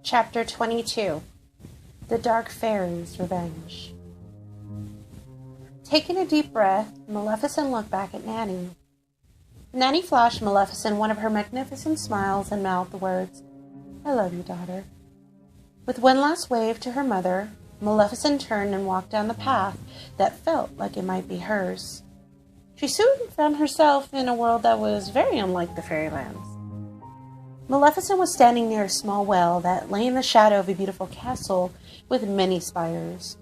Chapter 22. The Dark Fairy's Revenge. Taking a deep breath, Maleficent looked back at Nanny. Nanny flashed Maleficent one of her magnificent smiles and mouthed the words, "I love you, daughter." With one last wave to her mother, Maleficent turned and walked down the path that felt like it might be hers. She soon found herself in a world that was very unlike the fairylands. Maleficent was standing near a small well that lay in the shadow of a beautiful castle with many spires.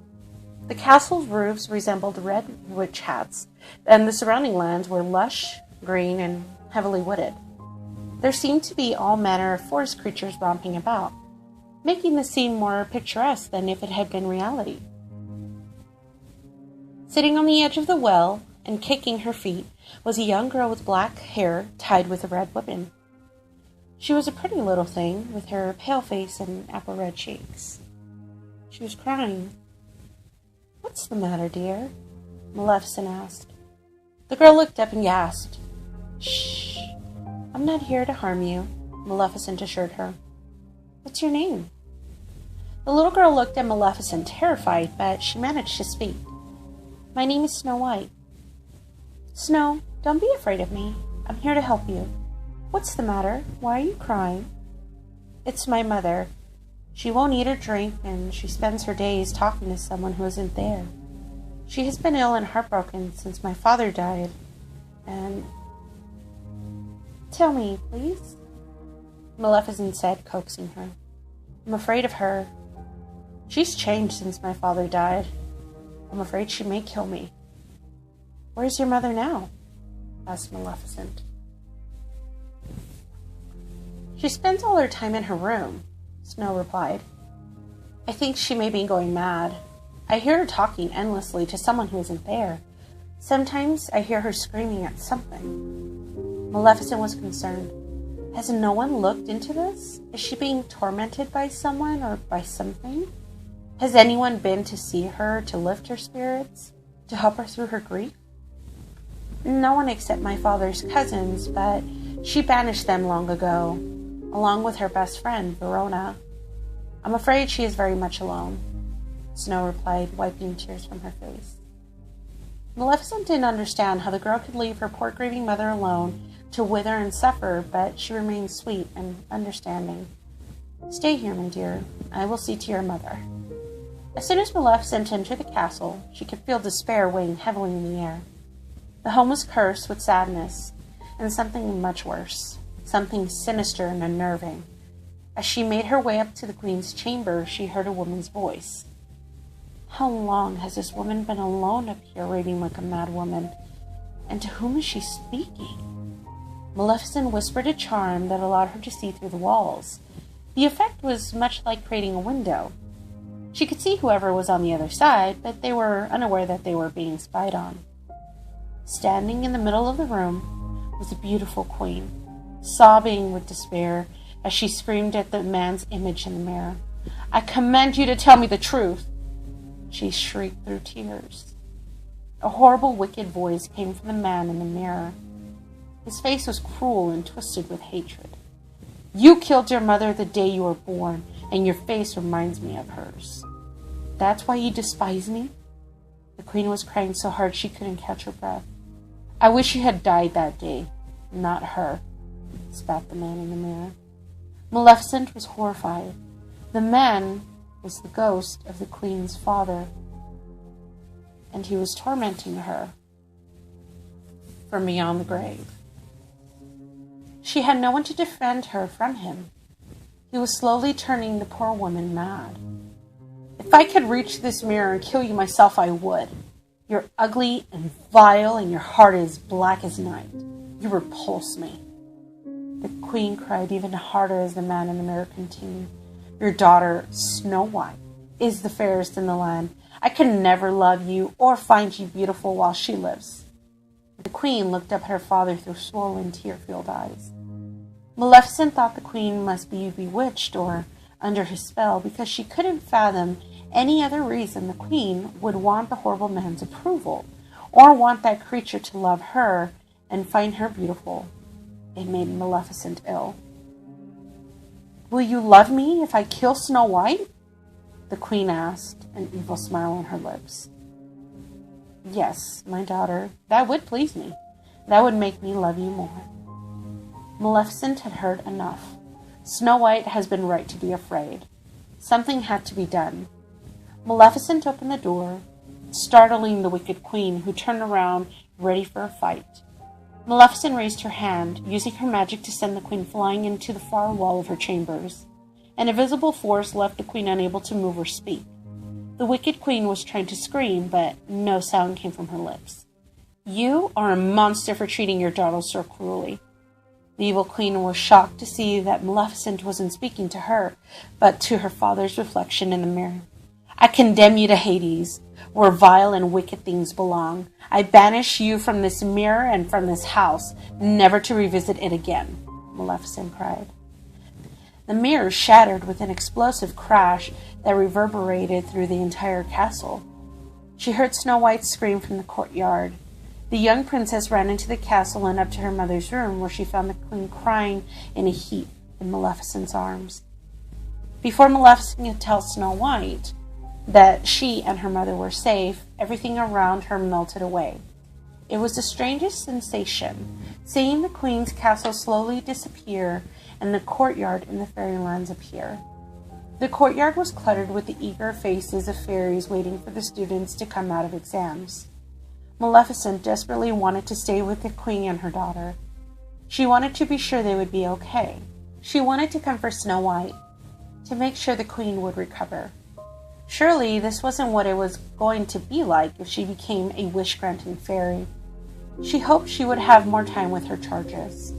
The castle's roofs resembled red witch hats, and the surrounding lands were lush, green, and heavily wooded. There seemed to be all manner of forest creatures romping about, making the scene more picturesque than if it had been reality. Sitting on the edge of the well and kicking her feet was a young girl with black hair tied with a red ribbon. She was a pretty little thing, with her pale face and apple-red cheeks. She was crying. "What's the matter, dear?" Maleficent asked. The girl looked up and gasped. "Shh! I'm not here to harm you," Maleficent assured her. "What's your name?" The little girl looked at Maleficent, terrified, but she managed to speak. "My name is Snow White." "Snow, don't be afraid of me. I'm here to help you. What's the matter? Why are you crying?" "It's my mother. She won't eat or drink, and she spends her days talking to someone who isn't there. She has been ill and heartbroken since my father died, and—" "Tell me, please," Maleficent said, coaxing her. "I'm afraid of her. She's changed since my father died. I'm afraid she may kill me." "Where's your mother now?" asked Maleficent. "She spends all her time in her room," Snow replied. "I think she may be going mad. I hear her talking endlessly to someone who isn't there. Sometimes I hear her screaming at something." Maleficent was concerned. "Has no one looked into this? Is she being tormented by someone or by something? Has anyone been to see her, to lift her spirits, to help her through her grief?" "No one except my father's cousins, but she banished them long ago, along with her best friend, Verona. I'm afraid she is very much alone," Snow replied, wiping tears from her face. Maleficent didn't understand how the girl could leave her poor grieving mother alone to wither and suffer, but she remained sweet and understanding. "Stay here, my dear. I will see to your mother." As soon as Maleficent entered the castle, she could feel despair weighing heavily in the air. The home was cursed with sadness, and something much worse, something sinister and unnerving. As she made her way up to the queen's chamber, she heard a woman's voice. "How long has this woman been alone up here, raving like a mad woman? And to whom is she speaking?" Maleficent whispered a charm that allowed her to see through the walls. The effect was much like creating a window. She could see whoever was on the other side, but they were unaware that they were being spied on. Standing in the middle of the room was a beautiful queen, sobbing with despair as she screamed at the man's image in the mirror. "I command you to tell me the truth!" She shrieked through tears. A horrible, wicked voice came from the man in the mirror. His face was cruel and twisted with hatred. "You killed your mother the day you were born, and your face reminds me of hers. That's why you despise me?" The queen was crying so hard she couldn't catch her breath. "I wish you had died that day, not her," spat the man in the mirror. Maleficent was horrified. The man was the ghost of the queen's father, and he was tormenting her from beyond the grave. She had no one to defend her from him. He was slowly turning the poor woman mad. "If I could reach this mirror and kill you myself, I would. You're ugly and vile, and your heart is black as night. You repulse me." The queen cried even harder as the man in the mirror continued. "Your daughter, Snow White, is the fairest in the land. I can never love you or find you beautiful while she lives." The queen looked up at her father through swollen, tear-filled eyes. Maleficent thought the queen must be bewitched or under his spell, because she couldn't fathom any other reason the queen would want the horrible man's approval, or want that creature to love her and find her beautiful. It made Maleficent ill. Will you love me if I kill Snow White? The queen asked, an evil smile on her lips. Yes, my daughter, that would please me. That would make me love you more. Maleficent had heard enough. Snow White has been right to be afraid. Something had to be done. Maleficent opened the door, startling the wicked queen, who turned around, ready for a fight. Maleficent raised her hand, using her magic to send the queen flying into the far wall of her chambers. An invisible force left the queen unable to move or speak. The wicked queen was trying to scream, but no sound came from her lips. You are a monster for treating your daughter so cruelly. The evil queen was shocked to see that Maleficent wasn't speaking to her, but to her father's reflection in the mirror. I condemn you to Hades, where vile and wicked things belong. I banish you from this mirror and from this house, never to revisit it again, Maleficent cried. The mirror shattered with an explosive crash that reverberated through the entire castle. She heard Snow White scream from the courtyard. The young princess ran into the castle and up to her mother's room, where she found the queen crying in a heap in Maleficent's arms. Before Maleficent could tell Snow White that she and her mother were safe, everything around her melted away. It was the strangest sensation, seeing the queen's castle slowly disappear and the courtyard in the fairylands appear. The courtyard was cluttered with the eager faces of fairies waiting for the students to come out of exams. Maleficent desperately wanted to stay with the queen and her daughter. She wanted to be sure they would be okay. She wanted to comfort Snow White, to make sure the queen would recover. Surely this wasn't what it was going to be like if she became a wish-granting fairy. She hoped she would have more time with her charges.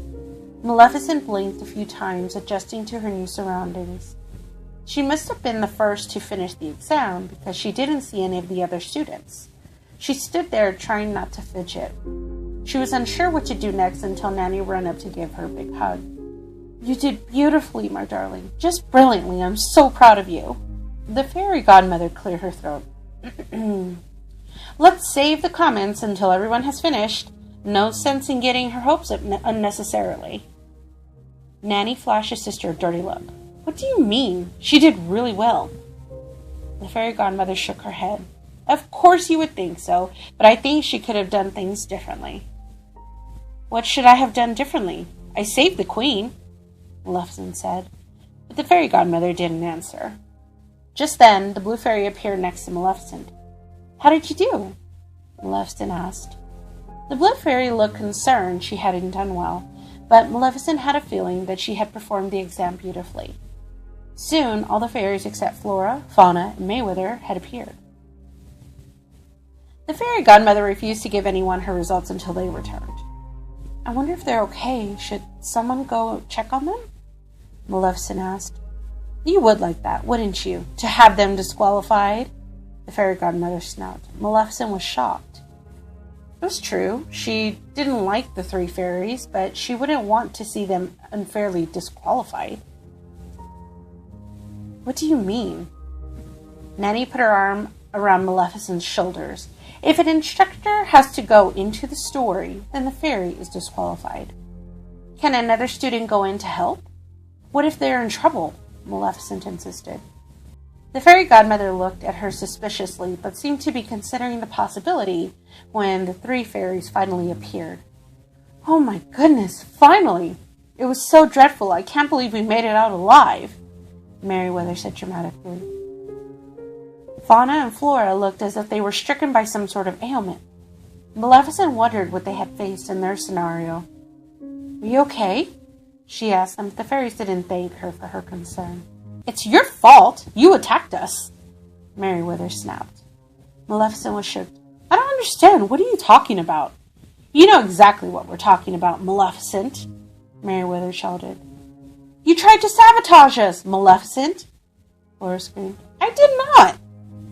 Maleficent blinked a few times, adjusting to her new surroundings. She must have been the first to finish the exam, because she didn't see any of the other students. She stood there trying not to fidget. She was unsure what to do next until Nanny ran up to give her a big hug. You did beautifully, my darling. Just brilliantly. I'm so proud of you. The fairy godmother cleared her throat. Let's save the comments until everyone has finished. No sense in getting her hopes up unnecessarily. Nanny flashed her sister a dirty look. What do you mean? She did really well. The fairy godmother shook her head. Of course you would think so, but I think she could have done things differently. What should I have done differently? I saved the queen, Maleficent said, but the fairy godmother didn't answer. Just then, the blue fairy appeared next to Maleficent. How did you do? Maleficent asked. The blue fairy looked concerned she hadn't done well, but Maleficent had a feeling that she had performed the exam beautifully. Soon, all the fairies except Flora, Fauna, and Mayweather had appeared. The fairy godmother refused to give anyone her results until they returned. I wonder if they're okay. Should someone go check on them? Maleficent asked. You would like that, wouldn't you? To have them disqualified? The fairy godmother snapped. Maleficent was shocked. It was true. She didn't like the three fairies, but she wouldn't want to see them unfairly disqualified. What do you mean? Nanny put her arm around Maleficent's shoulders. If an instructor has to go into the story, then the fairy is disqualified. Can another student go in to help? What if they're in trouble? Maleficent insisted. The fairy godmother looked at her suspiciously, but seemed to be considering the possibility when the three fairies finally appeared. Oh my goodness, finally! It was so dreadful, I can't believe we made it out alive, Merryweather said dramatically. Fauna and Flora looked as if they were stricken by some sort of ailment. Maleficent wondered what they had faced in their scenario. Are you okay? She asked them, but the fairies didn't thank her for her concern. It's your fault! You attacked us! Merryweather snapped. Maleficent was shook. I don't understand. What are you talking about? You know exactly what we're talking about, Maleficent, Merryweather shouted. You tried to sabotage us, Maleficent! Flora screamed. I did not!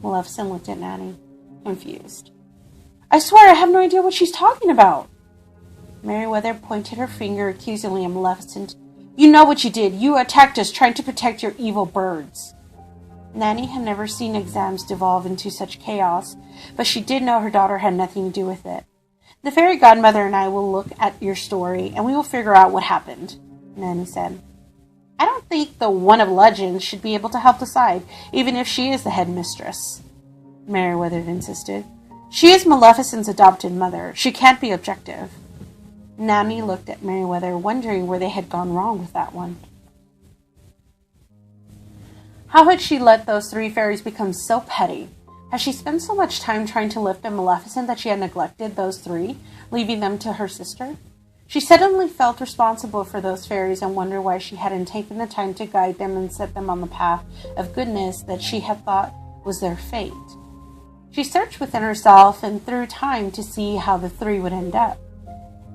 Maleficent looked at Nanny, confused. I swear I have no idea what she's talking about. Merryweather pointed her finger accusingly at Maleficent. You know what you did. You attacked us trying to protect your evil birds. Nanny had never seen exams devolve into such chaos, but she did know her daughter had nothing to do with it. The fairy godmother and I will look at your story, and we will figure out what happened, Nanny said. I don't think the one of legends should be able to help decide, even if she is the head mistress, Merryweather insisted. She is Maleficent's adopted mother. She can't be objective. Nanny looked at Merryweather, wondering where they had gone wrong with that one. How had she let those three fairies become so petty? Had she spent so much time trying to lift up Maleficent that she had neglected those three, leaving them to her sister? She suddenly felt responsible for those fairies and wondered why she hadn't taken the time to guide them and set them on the path of goodness that she had thought was their fate. She searched within herself and through time to see how the three would end up.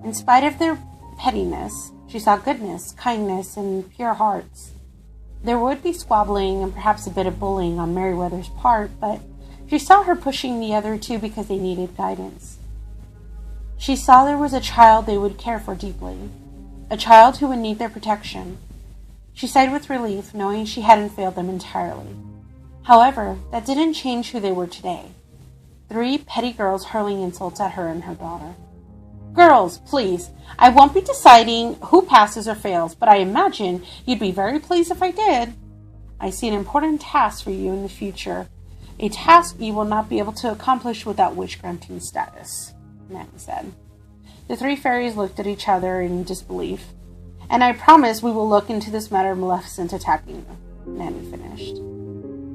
In spite of their pettiness, she saw goodness, kindness, and pure hearts. There would be squabbling and perhaps a bit of bullying on Merryweather's part, but she saw her pushing the other two because they needed guidance. She saw there was a child they would care for deeply, a child who would need their protection. She sighed with relief, knowing she hadn't failed them entirely. However, that didn't change who they were today. Three petty girls hurling insults at her and her daughter. Girls, please, I won't be deciding who passes or fails, but I imagine you'd be very pleased if I did. I see an important task for you in the future, a task you will not be able to accomplish without wish-granting status, Nanny said. The three fairies looked at each other in disbelief. And I promise we will look into this matter of Maleficent attacking you, Nanny finished.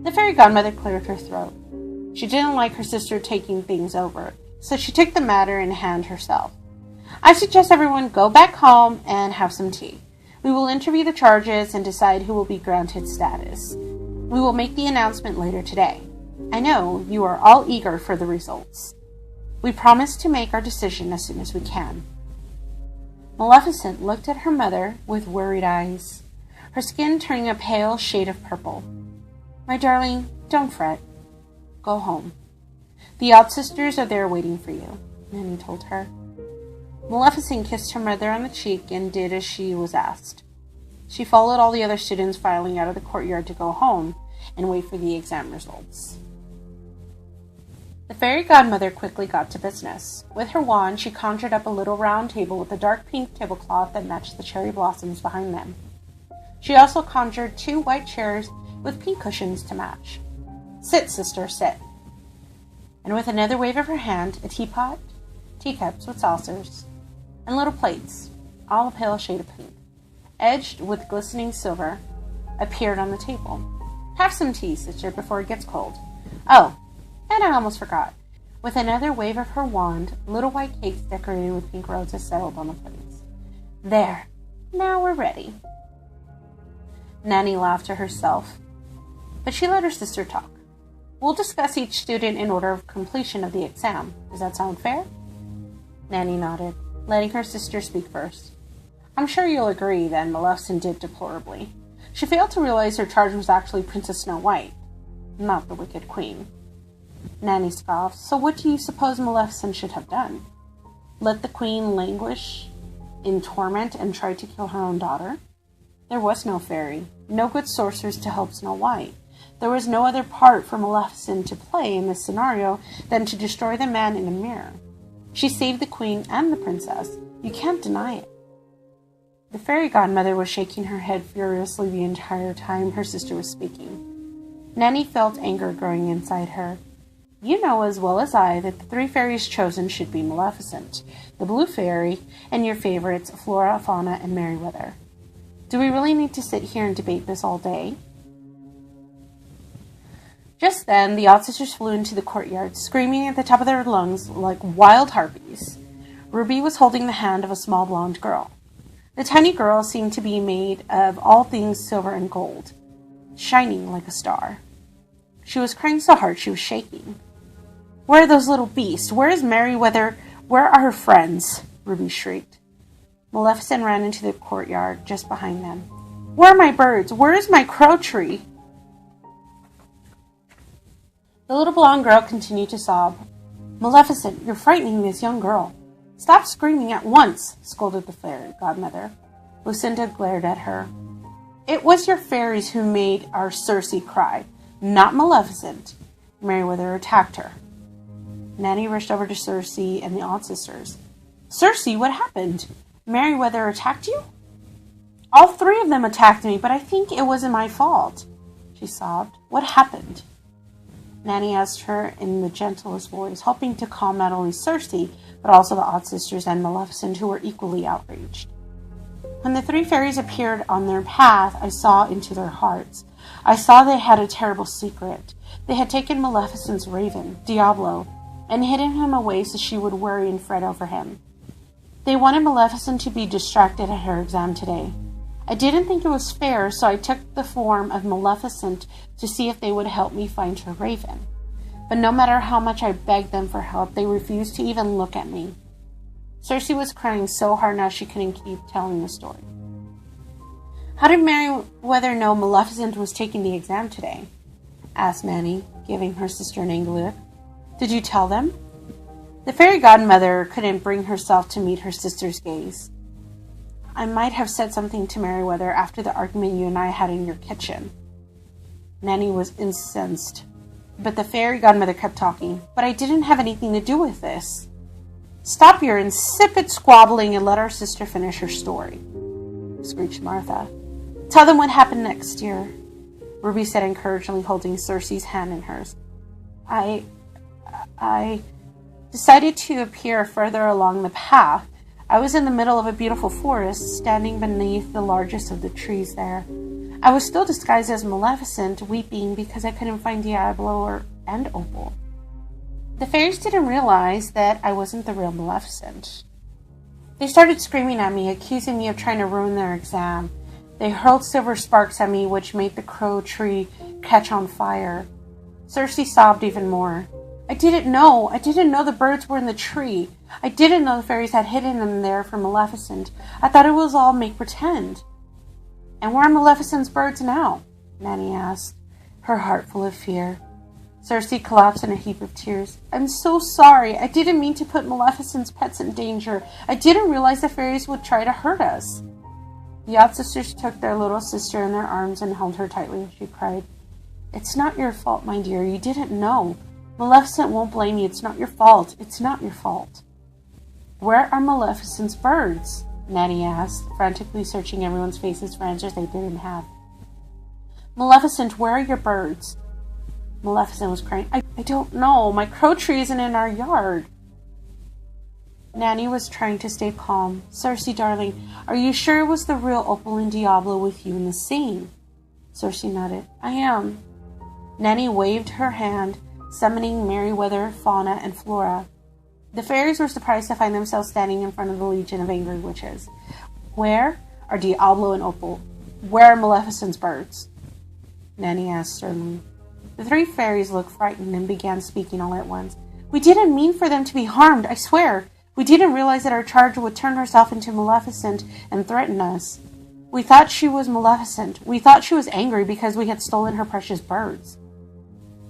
The fairy godmother cleared her throat. She didn't like her sister taking things over, so she took the matter in hand herself. I suggest everyone go back home and have some tea. We will interview the charges and decide who will be granted status. We will make the announcement later today. I know you are all eager for the results. We promise to make our decision as soon as we can. Maleficent looked at her mother with worried eyes, her skin turning a pale shade of purple. My darling, don't fret. Go home. The odd sisters are there waiting for you, Nanny told her. Maleficent kissed her mother on the cheek and did as she was asked. She followed all the other students filing out of the courtyard to go home and wait for the exam results. The fairy godmother quickly got to business. With her wand, she conjured up a little round table with a dark pink tablecloth that matched the cherry blossoms behind them. She also conjured 2 white chairs with pink cushions to match. Sit, sister, sit. And with another wave of her hand, a teapot, teacups with saucers, and little plates, all a pale shade of pink, edged with glistening silver, appeared on the table. Have some tea, sister, before it gets cold. Oh, and I almost forgot. With another wave of her wand, little white cakes decorated with pink roses settled on the plates. There, now we're ready. Nanny laughed to herself, but she let her sister talk. We'll discuss each student in order of completion of the exam. Does that sound fair? Nanny nodded, letting her sister speak first. I'm sure you'll agree that Maleficent did deplorably. She failed to realize her charge was actually Princess Snow White, not the Wicked Queen. Nanny scoffed. So what do you suppose Maleficent should have done? Let the queen languish in torment and try to kill her own daughter? There was no fairy, no good sorcerers to help Snow White. There was no other part for Maleficent to play in this scenario than to destroy the man in a mirror. She saved the queen and the princess. You can't deny it. The fairy godmother was shaking her head furiously the entire time her sister was speaking. Nanny felt anger growing inside her. You know as well as I that the 3 fairies chosen should be Maleficent, the Blue Fairy, and your favorites, Flora, Fauna, and Merryweather. Do we really need to sit here and debate this all day? Just then, the odd sisters flew into the courtyard, screaming at the top of their lungs like wild harpies. Ruby was holding the hand of a small blonde girl. The tiny girl seemed to be made of all things silver and gold, shining like a star. She was crying so hard she was shaking. Where are those little beasts? Where is Merryweather? Where are her friends? Ruby shrieked. Maleficent ran into the courtyard just behind them. Where are my birds? Where is my crow tree? The little blonde girl continued to sob. Maleficent, you're frightening this young girl. Stop screaming at once, scolded the fairy godmother. Lucinda glared at her. It was your fairies who made our Circe cry, not Maleficent. Merryweather attacked her. Nanny rushed over to Circe and the odd sisters. Circe, what happened? Merryweather attacked you? All three of them attacked me, but I think it wasn't my fault, she sobbed. What happened? Nanny asked her in the gentlest voice, hoping to calm not only Cersei, but also the Odd Sisters and Maleficent, who were equally outraged. When the three fairies appeared on their path, I saw into their hearts. I saw they had a terrible secret. They had taken Maleficent's raven, Diablo, and hidden him away so she would worry and fret over him. They wanted Maleficent to be distracted at her exam today. I didn't think it was fair, so I took the form of Maleficent to see if they would help me find her raven. But no matter how much I begged them for help, they refused to even look at me. Cersei was crying so hard now she couldn't keep telling the story. How did Merryweather know Maleficent was taking the exam today? Asked Nanny, giving her sister an angry look. Did you tell them? The fairy godmother couldn't bring herself to meet her sister's gaze. I might have said something to Merryweather after the argument you and I had in your kitchen. Nanny was incensed, but the fairy godmother kept talking. But I didn't have anything to do with this. Stop your insipid squabbling and let our sister finish her story, screeched Martha. Tell them what happened next year, Ruby said encouragingly, holding Cersei's hand in hers. I decided to appear further along the path. I was in the middle of a beautiful forest, standing beneath the largest of the trees there. I was still disguised as Maleficent, weeping because I couldn't find Diablo and Opal. The fairies didn't realize that I wasn't the real Maleficent. They started screaming at me, accusing me of trying to ruin their exam. They hurled silver sparks at me, which made the crow tree catch on fire. Cersei sobbed even more. I didn't know the birds were in the tree. I didn't know the fairies had hidden them there for Maleficent. I thought it was all make-pretend. And where are Maleficent's birds now? Nanny asked, her heart full of fear. Cersei collapsed in a heap of tears. I'm so sorry. I didn't mean to put Maleficent's pets in danger. I didn't realize the fairies would try to hurt us. The Odd Sisters took their little sister in their arms and held her tightly. She cried, It's not your fault, my dear. You didn't know. Maleficent won't blame you. It's not your fault. It's not your fault. Where are Maleficent's birds? Nanny asked, frantically searching everyone's faces for answers they didn't have. Maleficent, where are your birds? Maleficent was crying. I don't know. My crow tree isn't in our yard. Nanny was trying to stay calm. Cersei, darling, are you sure it was the real Opal and Diablo with you in the scene? Cersei nodded. I am. Nanny waved her hand, summoning Merryweather, Fauna, and Flora. The fairies were surprised to find themselves standing in front of the legion of angry witches. Where are Diablo and Opal? Where are Maleficent's birds? Nanny asked sternly. The three fairies looked frightened and began speaking all at once. We didn't mean for them to be harmed, I swear. We didn't realize that our charge would turn herself into Maleficent and threaten us. We thought she was Maleficent. We thought she was angry because we had stolen her precious birds.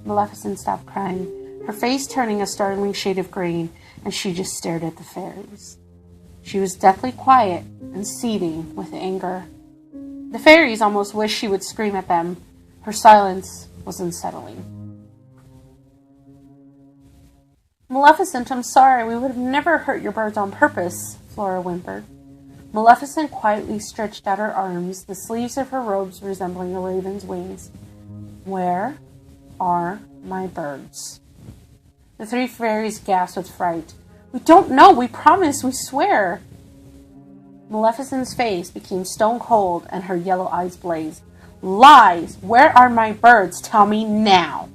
Maleficent stopped crying, her face turning a startling shade of green, and she just stared at the fairies. She was deathly quiet and seething with anger. The fairies almost wished she would scream at them. Her silence was unsettling. Maleficent, I'm sorry. We would have never hurt your birds on purpose, Flora whimpered. Maleficent quietly stretched out her arms, the sleeves of her robes resembling a raven's wings. Where are my birds? The three fairies gasped with fright. We don't know. We promise. We swear. Maleficent's face became stone cold and her yellow eyes blazed. Lies! Where are my birds? Tell me now.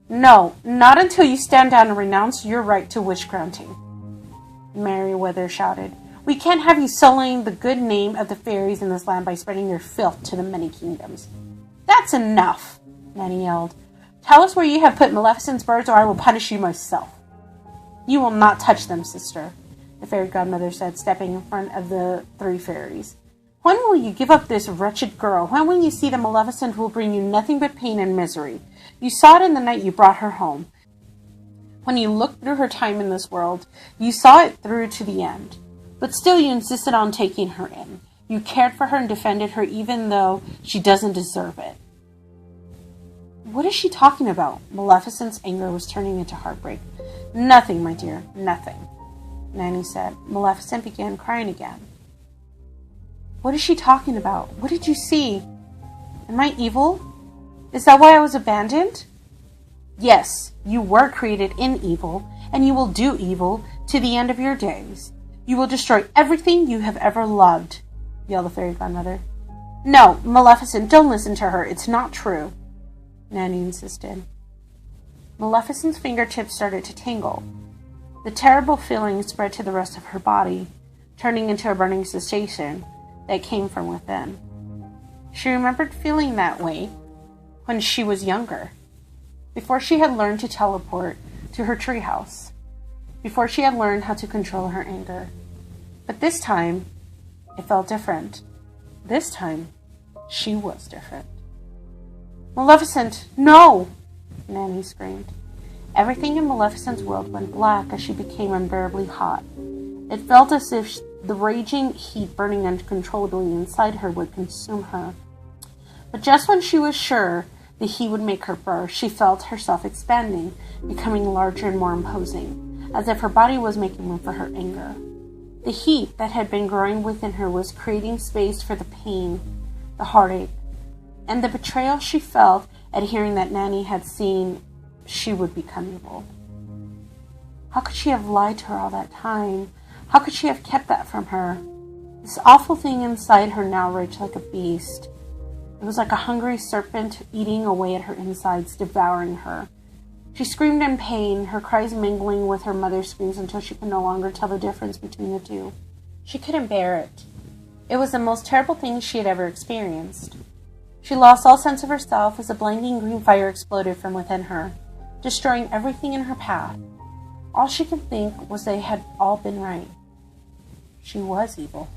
No, not until you stand down and renounce your right to wish granting, Merryweather shouted. We can't have you sullying the good name of the fairies in this land by spreading your filth to the many kingdoms. That's enough, Nanny yelled. Tell us where you have put Maleficent's birds or I will punish you myself. You will not touch them, sister, the fairy godmother said, stepping in front of the three fairies. When will you give up this wretched girl? When will you see that Maleficent will bring you nothing but pain and misery? You saw it in the night you brought her home. When you looked through her time in this world, you saw it through to the end. But still you insisted on taking her in. You cared for her and defended her even though she doesn't deserve it. What is she talking about? Maleficent's anger was turning into heartbreak. Nothing, my dear, nothing, Nanny said. Maleficent began crying again. What is she talking about? What did you see? Am I evil? Is that why I was abandoned? Yes, you were created in evil, and you will do evil to the end of your days. You will destroy everything you have ever loved, yelled the fairy godmother. No, Maleficent, don't listen to her. It's not true, Nanny insisted. Maleficent's fingertips started to tingle. The terrible feeling spread to the rest of her body, turning into a burning sensation that came from within. She remembered feeling that way when she was younger, before she had learned to teleport to her treehouse, before she had learned how to control her anger. But this time, it felt different. This time, she was different. Maleficent, no! Nanny screamed. Everything in Maleficent's world went black as she became unbearably hot. It felt as if the raging heat burning uncontrollably inside her would consume her. But just when she was sure the heat would make her burst, she felt herself expanding, becoming larger and more imposing, as if her body was making room for her anger. The heat that had been growing within her was creating space for the pain, the heartache, and the betrayal she felt at hearing that Nanny had seen she would become evil. How could she have lied to her all that time? How could she have kept that from her? This awful thing inside her now raged like a beast. It was like a hungry serpent eating away at her insides, devouring her. She screamed in pain, her cries mingling with her mother's screams until she could no longer tell the difference between the two. She couldn't bear it. It was the most terrible thing she had ever experienced. She lost all sense of herself as a blinding green fire exploded from within her, destroying everything in her path. All she could think was they had all been right. She was evil.